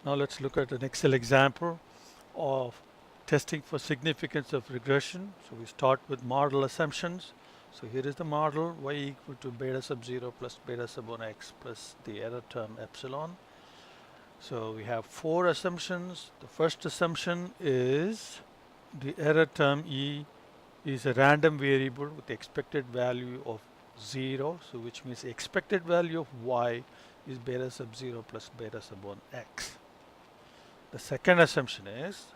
Now let's look at an Excel example of testing for significance of regression. So we start with model assumptions. So here is the model, y equal to beta sub 0 plus beta sub 1 x plus the error term epsilon. So we have four assumptions. The first assumption is the error term e is a random variable with expected value of 0. So which means the expected value of y is beta sub 0 plus beta sub 1 x. The second assumption is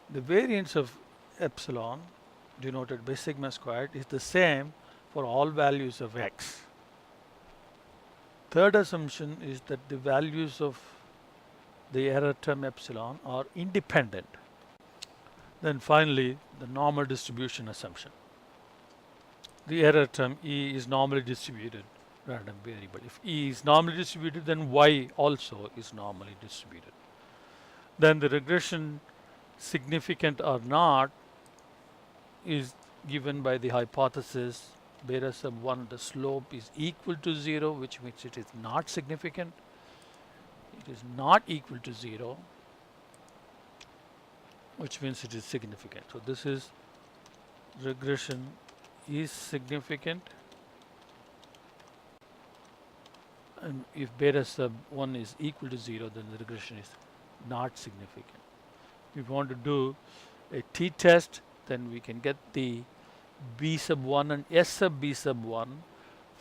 the variance of epsilon, denoted by sigma squared, is the same for all values of x. Third assumption is that the values of the error term epsilon are independent. Then finally, the normal distribution assumption. The error term e is normally distributed random variable. If e is normally distributed, then y also is normally distributed. Then the regression, significant or not, is given by the hypothesis beta sub 1, the slope is equal to 0, which means it is not significant. It is not equal to 0, which means it is significant. So this is regression is significant, and if beta sub 1 is equal to 0, then the regression is not significant. If we want to do a t-test, then we can get the b sub 1 and s sub b sub 1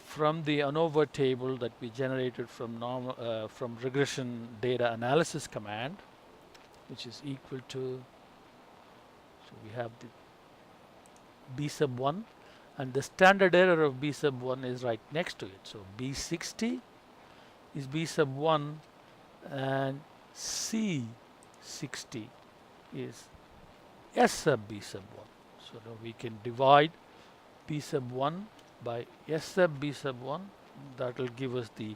from the ANOVA table that we generated from regression data analysis command, which is equal to, so we have the b sub 1, and the standard error of b sub 1 is right next to it. So b60 is b sub 1 and c60 is s sub b sub 1. So now we can divide b sub 1 by s sub b sub 1. That will give us the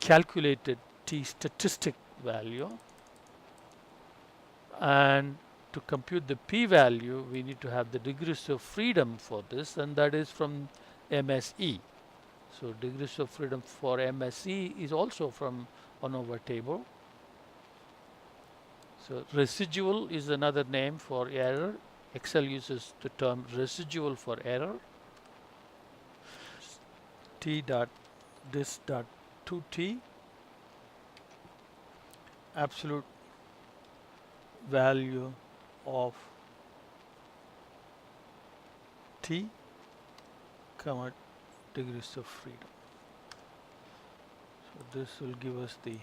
calculated t statistic value. And to compute the p-value, we need to have the degrees of freedom for this, and that is from MSE. So degrees of freedom for MSE is also from ANOVA table. So residual is another name for error. Excel uses the term residual for error. T dot this dot 2t, absolute value of t, comma degrees of freedom. So this will give us the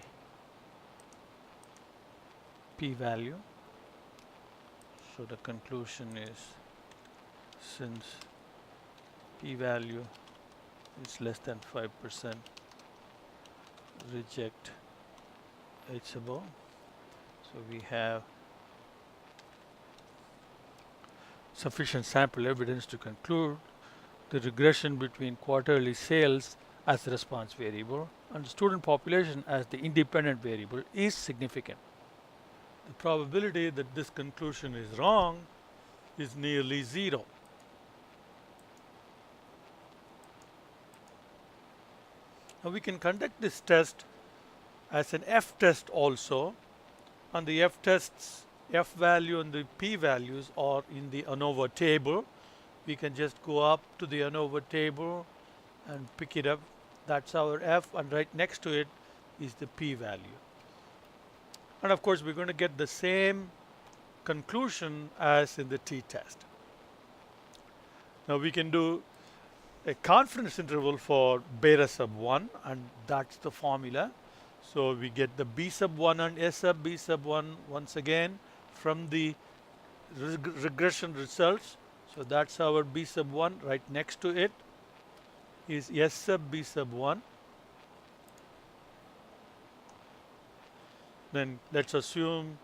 p-value. So the conclusion is, since p-value is less than 5%, reject H sub O. So we have sufficient sample evidence to conclude the regression between quarterly sales as the response variable and the student population as the independent variable is significant. The probability that this conclusion is wrong is nearly 0. Now we can conduct this test as an F test also, and the F tests, F value and the P values are in the ANOVA table. We can just go up to the ANOVA table and pick it up. That's our F, and right next to it is the P value. And of course we're going to get the same conclusion as in the t-test. Now we can do a confidence interval for beta sub 1, and that's the formula. So we get the b sub 1 and s sub b sub 1 once again from the regression results. So that's our b sub 1. Right next to it is s sub b sub 1. Then let's assume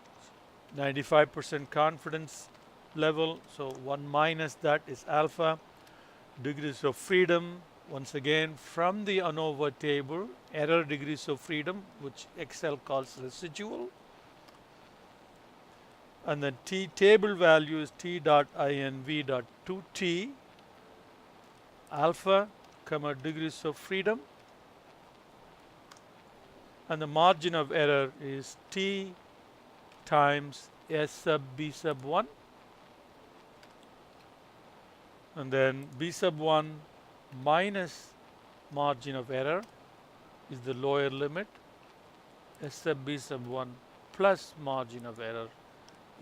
95% confidence level. So 1 minus that is alpha. Degrees of freedom, once again from the ANOVA table, error degrees of freedom, which Excel calls residual. And then t table value is t dot inv dot 2t, alpha, comma degrees of freedom. and the margin of error is T times S sub B sub 1, and then B sub 1 minus margin of error is the lower limit, S sub B sub 1 plus margin of error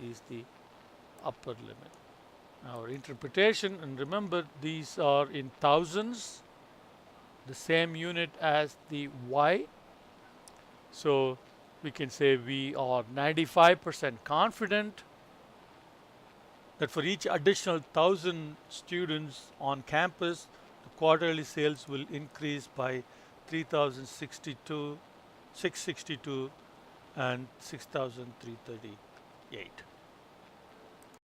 is the upper limit. Our interpretation, and remember these are in thousands, the same unit as the Y. So we can say we are 95% confident that for each additional 1,000 students on campus, the quarterly sales will increase by 3,062, 662 and 6,338.